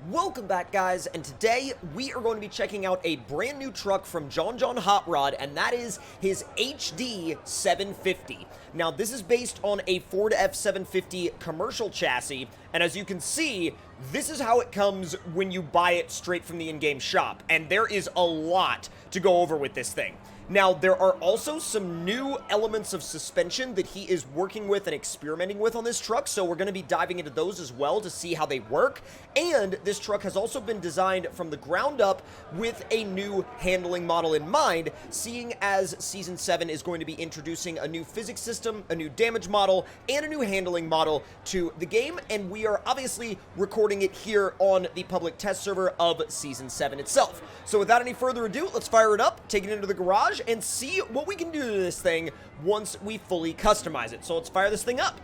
Welcome back, guys, and today we are going to be checking out a brand new truck from John Hot Rod, and that is his HD 750. Now, this is based on a Ford F750 commercial chassis, and as you can see, this is how it comes when you buy it straight from the in-game shop, and there is a lot to go over with this thing. Now, there are also some new elements of suspension that he is working with and experimenting with on this truck, so we're going to be diving into those as well to see how they work. And this truck has also been designed from the ground up with a new handling model in mind, seeing as Season 7 is going to be introducing a new physics system, a new damage model, and a new handling model to the game, and we are obviously recording it here on the public test server of Season 7 itself. So without any further ado, let's fire it up, take it into the garage, and see what we can do to this thing once we fully customize it. So let's fire this thing up.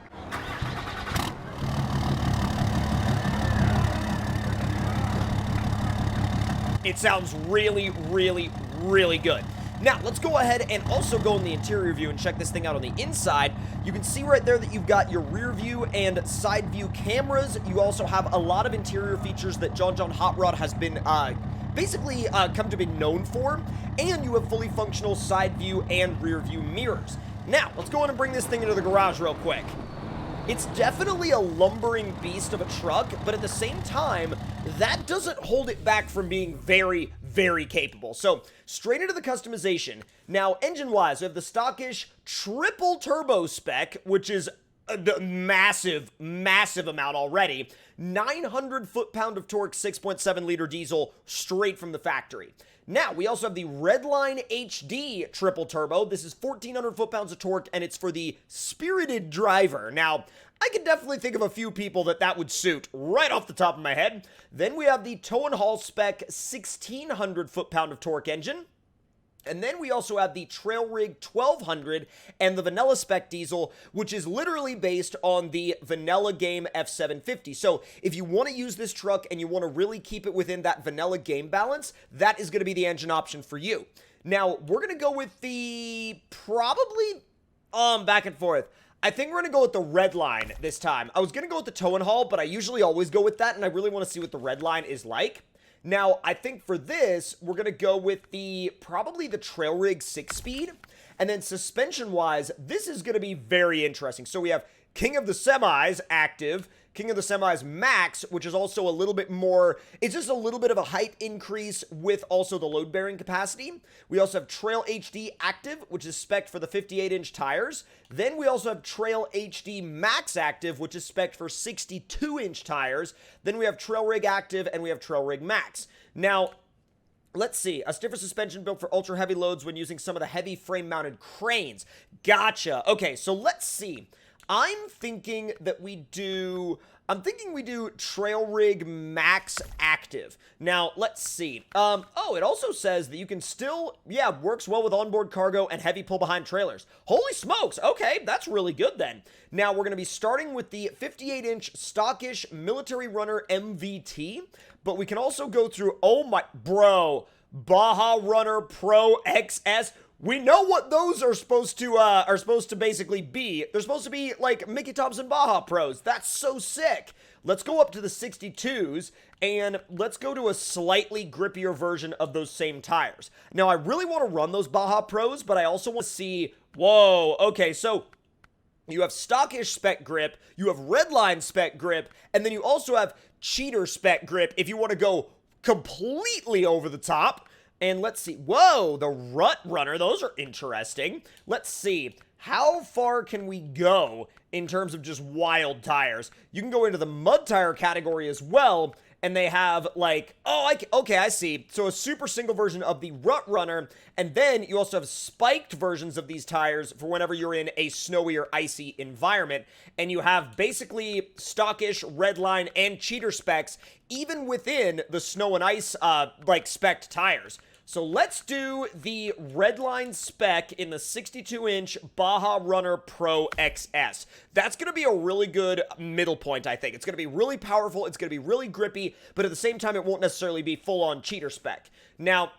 It sounds really, really, really good. Now, let's go ahead and also go in the interior view and check this thing out on the inside. You can see right there that you've got your rear view and side view cameras. You also have a lot of interior features that John Hot Rod has been basically come to be known for, and you have fully functional side view and rear view mirrors. Now, let's go in and bring this thing into the garage real quick. It's definitely a lumbering beast of a truck, but at the same time, that doesn't hold it back from being very, very capable. So, straight into the customization. Now, engine-wise, we have the stockish triple turbo spec, which is a massive, massive amount already. 900 foot-pound of torque, 6.7 liter diesel, straight from the factory. Now, we also have the Redline HD triple turbo. This is 1,400 foot-pounds of torque, and it's for the spirited driver. Now, I can definitely think of a few people that would suit right off the top of my head. Then we have the tow and haul spec 1,600 foot-pound of torque engine. And then we also have the Trail Rig 1200 and the Vanilla Spec Diesel, which is literally based on the Vanilla Game F750. So if you want to use this truck and you want to really keep it within that Vanilla game balance, that is going to be the engine option for you. Now, we're going to go with the probably back and forth. I think we're going to go with the Redline this time. I was going to go with the tow and haul, but I usually always go with that, and I really want to see what the Redline is like. Now, I think for this, we're going to go with probably the Trail Rig 6-speed. And then suspension-wise, this is going to be very interesting. So we have King of the Semis active, King of the Semis Max, which is also a little bit more, it's just a little bit of a height increase with also the load-bearing capacity. We also have Trail HD active, which is spec'd for the 58-inch tires. Then we also have Trail HD Max active, which is spec'd for 62-inch tires. Then we have Trail Rig active, and we have Trail Rig Max. Now, let's see. A stiffer suspension built for ultra-heavy loads when using some of the heavy frame-mounted cranes. Gotcha. Okay, so let's see. I'm thinking we do Trail Rig Max Active. Now, let's see. Oh, it also says that you can still, works well with onboard cargo and heavy pull-behind trailers. Holy smokes, okay, that's really good then. Now, we're going to be starting with the 58-inch stockish Military Runner MVT, but we can also go through, oh my, bro, Baja Runner Pro XS. We know what those are supposed to basically be. They're supposed to be like Mickey Thompson Baja Pros. That's so sick. Let's go up to the 62s, and let's go to a slightly grippier version of those same tires. Now, I really want to run those Baja Pros, but I also want to see, whoa, okay, so you have stockish spec grip, you have Redline spec grip, and then you also have cheater spec grip if you want to go completely over the top. And let's see. Whoa, the Rut Runner. Those are interesting. Let's see. How far can we go in terms of just wild tires? You can go into the mud tire category as well. And they have like, okay, I see. So a super single version of the Rut Runner. And then you also have spiked versions of these tires for whenever you're in a snowy or icy environment. And you have basically stockish, Redline, and cheater specs, even within the snow and ice, spec'd tires. So let's do the Redline spec in the 62-inch Baja Runner Pro XS. That's going to be a really good middle point, I think. It's going to be really powerful, it's going to be really grippy, but at the same time, it won't necessarily be full-on cheater spec. Now,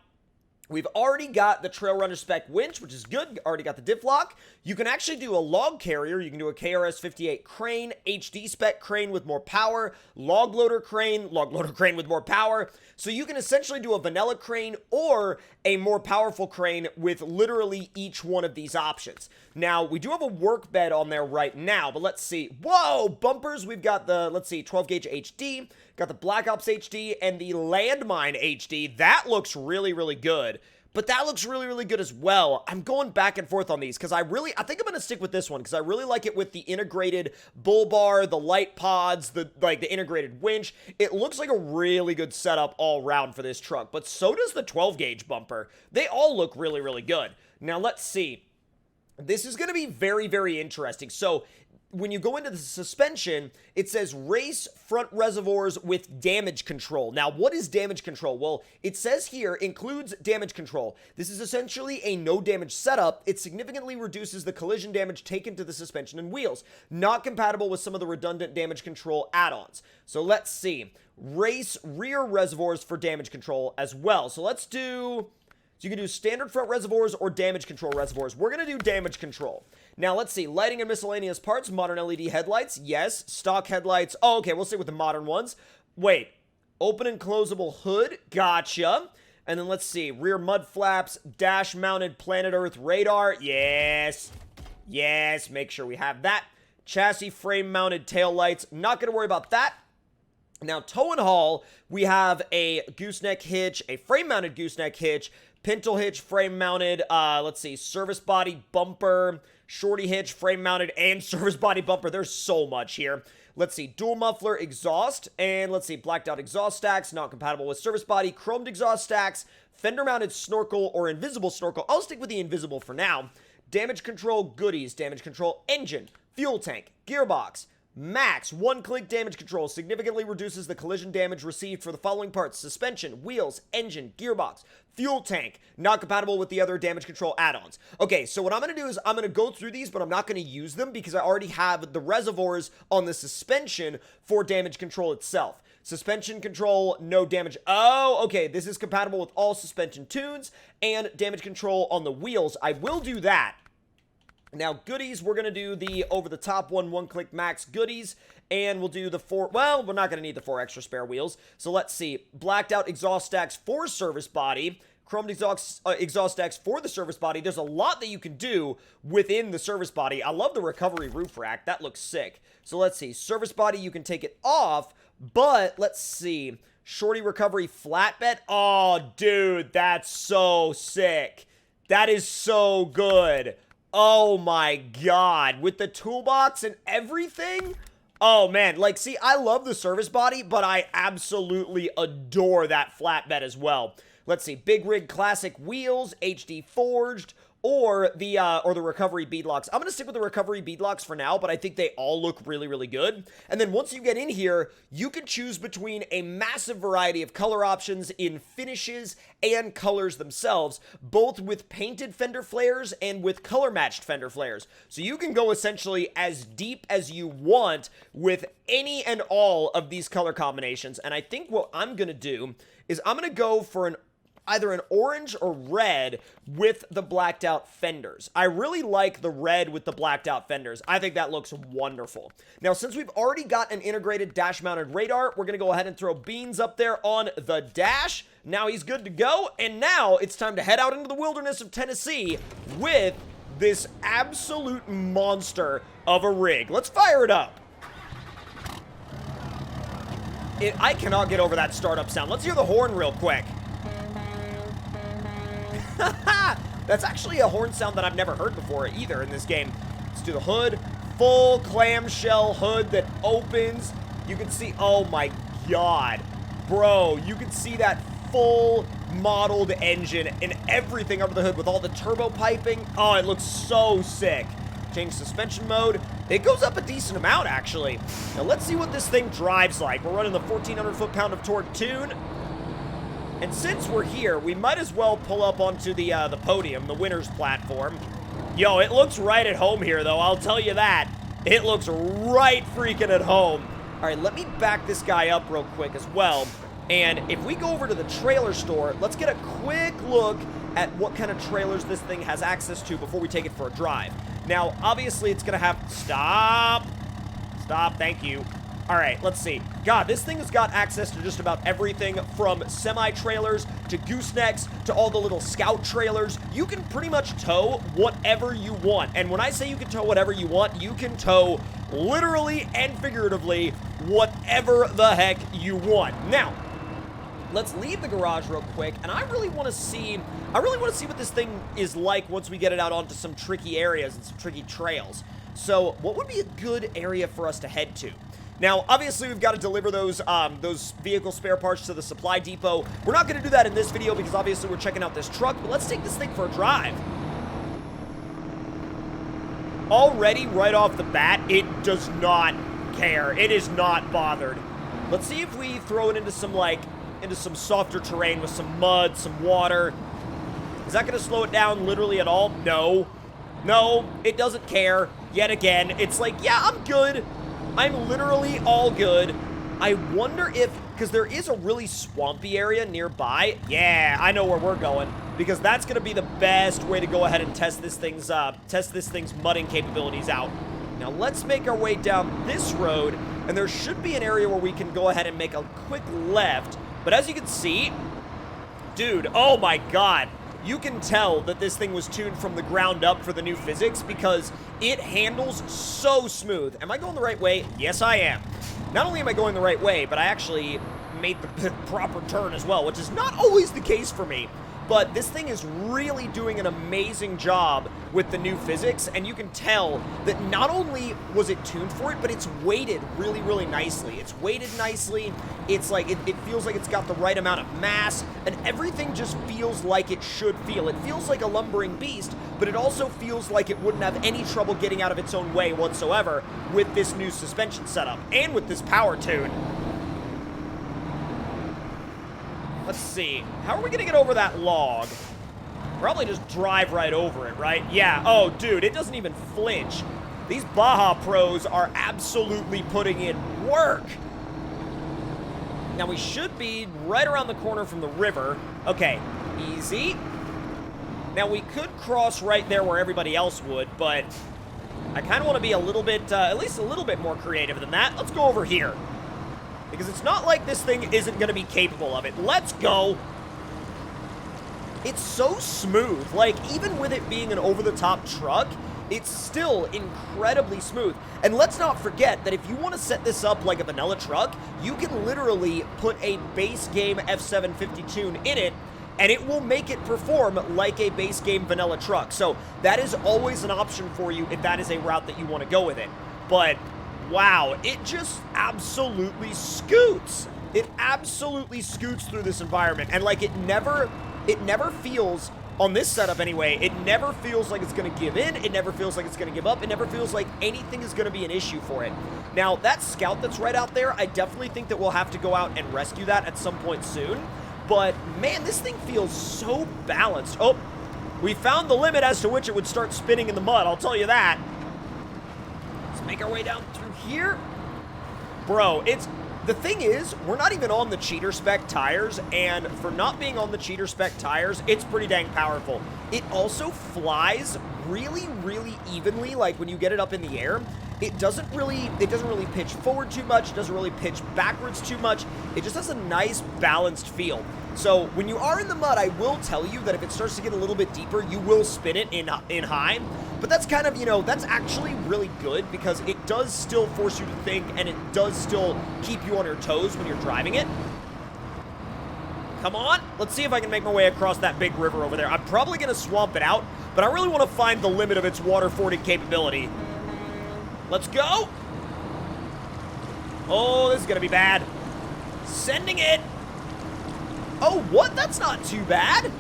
We've already got the Trail Runner spec winch, which is good. Already got the diff lock. You can actually do a log carrier. You can do a KRS-58 crane, HD spec crane with more power, log loader crane with more power. So you can essentially do a vanilla crane or a more powerful crane with literally each one of these options. Now, we do have a work bed on there right now, but let's see. Whoa, bumpers. We've got the, let's see, 12 gauge HD, got the Black Ops HD, and the Landmine HD. That looks really, really good. But that looks really, really good as well. I'm going back and forth on these because I think I'm going to stick with this one because I really like it with the integrated bull bar, the light pods, the integrated winch. It looks like a really good setup all around for this truck, but so does the 12 gauge bumper. They all look really, really good. Now let's see. This is going to be very, very interesting. So when you go into the suspension, it says race front reservoirs with damage control. Now, what is damage control? Well, it says here includes damage control. This is essentially a no damage setup. It significantly reduces the collision damage taken to the suspension and wheels. Not compatible with some of the redundant damage control add-ons. So let's see. Race rear reservoirs for damage control as well. So let's do... So you can do standard front reservoirs or damage control reservoirs. We're going to do damage control. Now, let's see. Lighting and miscellaneous parts. Modern LED headlights. Yes. Stock headlights. Oh, okay. We'll stick with the modern ones. Wait. Open and closable hood. Gotcha. And then let's see. Rear mud flaps. Dash-mounted planet Earth radar. Yes. Yes. Make sure we have that. Chassis frame-mounted tail lights. Not going to worry about that. Now, tow and haul. We have a gooseneck hitch. A frame-mounted gooseneck hitch. Pintle hitch, frame-mounted, let's see, service body bumper, shorty hitch, frame-mounted, and service body bumper. There's so much here. Let's see, dual muffler exhaust, and let's see, blacked out exhaust stacks, not compatible with service body, chromed exhaust stacks, fender-mounted snorkel or invisible snorkel. I'll stick with the invisible for now. Damage control goodies, damage control engine, fuel tank, gearbox, max one-click damage control significantly reduces the collision damage received for the following parts: suspension, wheels, engine, gearbox, fuel tank, not compatible with the other damage control add-ons. Okay, so what I'm going to do is I'm going to go through these, but I'm not going to use them because I already have the reservoirs on the suspension for damage control itself. Suspension control, no damage. Oh, okay, this is compatible with all suspension tunes and damage control on the wheels. I will do that. Now, goodies, we're going to do the over-the-top one-click max goodies, and we'll do the 4, well, we're not going to need the 4 extra spare wheels. So let's see, blacked out exhaust stacks for service body, chromed exhaust stacks for the service body. There's a lot that you can do within the service body. I love the recovery roof rack. That looks sick. So let's see, service body, you can take it off, but let's see, shorty recovery flatbed. Oh, dude, that's so sick. That is so good. Oh my god, with the toolbox and everything? Oh man, like, see, I love the service body, but I absolutely adore that flatbed as well. Let's see, big rig classic wheels, HD forged, or the recovery beadlocks. I'm gonna stick with the recovery beadlocks for now, but I think they all look really, really good. And then once you get in here, you can choose between a massive variety of color options in finishes and colors themselves, both with painted fender flares and with color matched fender flares. So you can go essentially as deep as you want with any and all of these color combinations. And I think what I'm gonna do is I'm gonna go for either an orange or red with the blacked out fenders. I really like the red with the blacked out fenders. I think that looks wonderful. Now, since we've already got an integrated dash mounted radar, we're going to go ahead and throw Beans up there on the dash. Now he's good to go. And now it's time to head out into the wilderness of Tennessee with this absolute monster of a rig. Let's fire it up. I cannot get over that startup sound. Let's hear the horn real quick. That's actually a horn sound that I've never heard before either in this game. Let's do the hood. Full clamshell hood that opens. You can see, oh my god. Bro, you can see that full modeled engine and everything under the hood with all the turbo piping. Oh, it looks so sick. Change suspension mode. It goes up a decent amount, actually. Now, let's see what this thing drives like. We're running the 1,400 foot-pound of torque tune. And since we're here, we might as well pull up onto the podium, the winner's platform. Yo, it looks right at home here, though. I'll tell you that. It looks right freaking at home. All right, let me back this guy up real quick as well. And if we go over to the trailer store, let's get a quick look at what kind of trailers this thing has access to before we take it for a drive. Now, obviously, it's going to have... Stop, thank you. All right, let's see. God, this thing has got access to just about everything from semi-trailers to goosenecks to all the little scout trailers. You can pretty much tow whatever you want. And when I say you can tow whatever you want, you can tow literally and figuratively whatever the heck you want. Now, let's leave the garage real quick, and I really want to see what this thing is like once we get it out onto some tricky areas and some tricky trails. So, what would be a good area for us to head to? Now, obviously, we've got to deliver those vehicle spare parts to the supply depot. We're not going to do that in this video because obviously we're checking out this truck, but let's take this thing for a drive. Already, right off the bat, it does not care. It is not bothered. Let's see if we throw it into some, into some softer terrain with some mud, some water. Is that going to slow it down literally at all? No. No, it doesn't care. Yet again, it's like, yeah, I'm good. I'm literally all good. I wonder if, because there is a really swampy area nearby. Yeah, I know where we're going, because that's going to be the best way to go ahead and test this thing's mudding capabilities out. Now, let's make our way down this road, and there should be an area where we can go ahead and make a quick left. But as you can see, dude, oh my God. You can tell that this thing was tuned from the ground up for the new physics because it handles so smooth. Am I going the right way? Yes, I am. Not only am I going the right way, but I actually made the proper turn as well, which is not always the case for me. But this thing is really doing an amazing job with the new physics, and you can tell that not only was it tuned for it, but it's weighted really, really nicely. It's weighted nicely. It's like, it feels like it's got the right amount of mass, and everything just feels like it should feel. It feels like a lumbering beast, but it also feels like it wouldn't have any trouble getting out of its own way whatsoever with this new suspension setup and with this power tune. Let's see. How are we going to get over that log? Probably just drive right over it, right? Yeah. Oh, dude, it doesn't even flinch. These Baja Pros are absolutely putting in work. Now, we should be right around the corner from the river. Okay, easy. Now, we could cross right there where everybody else would, but I kind of want to be a little bit, at least a little bit more creative than that. Let's go over here. Because it's not like this thing isn't going to be capable of it. Let's go. It's so smooth. Like, even with it being an over-the-top truck, it's still incredibly smooth. And let's not forget that if you want to set this up like a vanilla truck, you can literally put a base game F750 tune in it, and it will make it perform like a base game vanilla truck. So that is always an option for you if that is a route that you want to go with it. But wow, it just absolutely scoots. It absolutely scoots through this environment. And like it never feels, on this setup anyway, it never feels like it's going to give in. It never feels like it's going to give up. It never feels like anything is going to be an issue for it. Now, that scout that's right out there, I definitely think that we'll have to go out and rescue that at some point soon. But man, this thing feels so balanced. Oh, we found the limit as to which it would start spinning in the mud, I'll tell you that. Let's make our way down through here. Bro, the thing is, we're not even on the cheater spec tires, and for not being on the cheater spec tires, it's pretty dang powerful. It also flies really, really evenly. Like when you get it up in the air, it doesn't really pitch forward too much. It doesn't really pitch backwards too much. It just has a nice balanced feel. So when you are in the mud, I will tell you that if it starts to get a little bit deeper, you will spin it in high. But that's kind of, that's actually really good because it does still force you to think, and it does still keep you on your toes when you're driving it. Come on. Let's see if I can make my way across that big river over there. I'm probably going to swamp it out, but I really want to find the limit of its water fording capability. Let's go. Oh, this is going to be bad. Sending it. Oh, what? That's not too bad.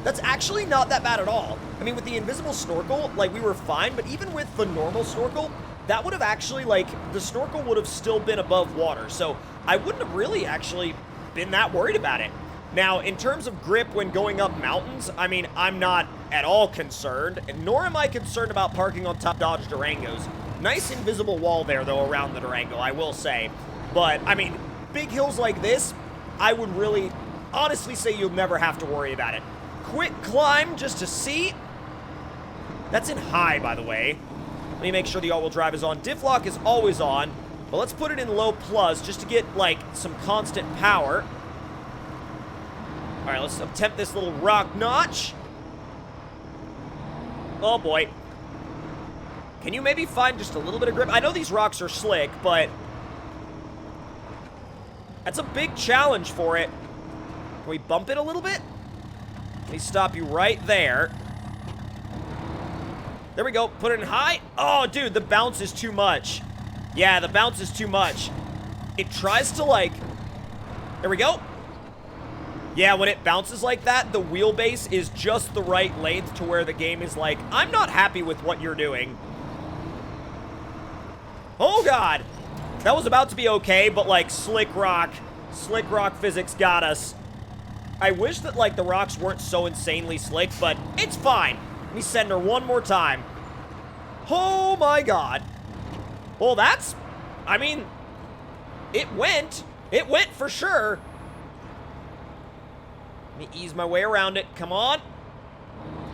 That's actually not that bad at all. I mean, with the invisible snorkel, like, we were fine, but even with the normal snorkel, that would have actually, like, the snorkel would have still been above water, so I wouldn't have really actually been that worried about it. Now, in terms of grip when going up mountains, I mean, I'm not at all concerned, nor am I concerned about parking on top Dodge Durangos. Nice invisible wall there, though, around the Durango, I will say. But, I mean, big hills like this, I would really honestly say you'll never have to worry about it. quick climb just to see. That's in high, by the way. Let me make sure the all-wheel drive is on. Diff lock is always on, but let's put it in low plus just to get, like, some constant power. All right, let's attempt this little rock notch. Oh, boy. Can you maybe find just a little bit of grip? I know these rocks are slick, but that's a big challenge for it. Can we bump it a little bit? Let me stop you right there. There we go. Put it in high. Oh, dude, the bounce is too much. Yeah, the bounce is too much. It tries to, like... There we go. Yeah, when it bounces like that, the wheelbase is just the right length to where the game is like, I'm not happy with what you're doing. Oh, God. That was about to be okay, but, like, slick rock physics got us. I wish that, like, the rocks weren't so insanely slick, but it's fine. Let me send her one more time. Oh, my God. Well, that's... I mean, it went. It went for sure. Let me ease my way around it. Come on.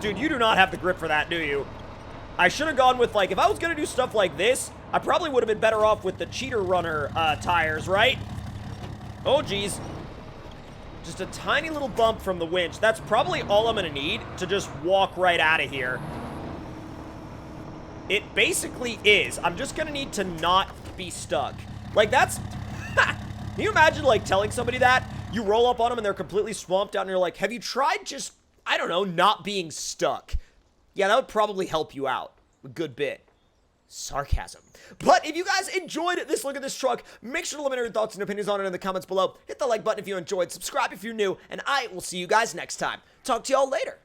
Dude, you do not have the grip for that, do you? I should have gone with, like, if I was going to do stuff like this, I probably would have been better off with the SnowRunner tires, right? Oh, geez. Just a tiny little bump from the winch. That's probably all I'm going to need to just walk right out of here. It basically is. I'm just going to need to not be stuck. Like, that's... Can you imagine, like, telling somebody that? You roll up on them and they're completely swamped out and you're like, have you tried just, I don't know, not being stuck? Yeah, that would probably help you out a good bit. Sarcasm. But if you guys enjoyed this look at this truck, make sure to let me know your thoughts and opinions on it in the comments below. Hit the like button if you enjoyed, subscribe if you're new, and I will see you guys next time. Talk to y'all later.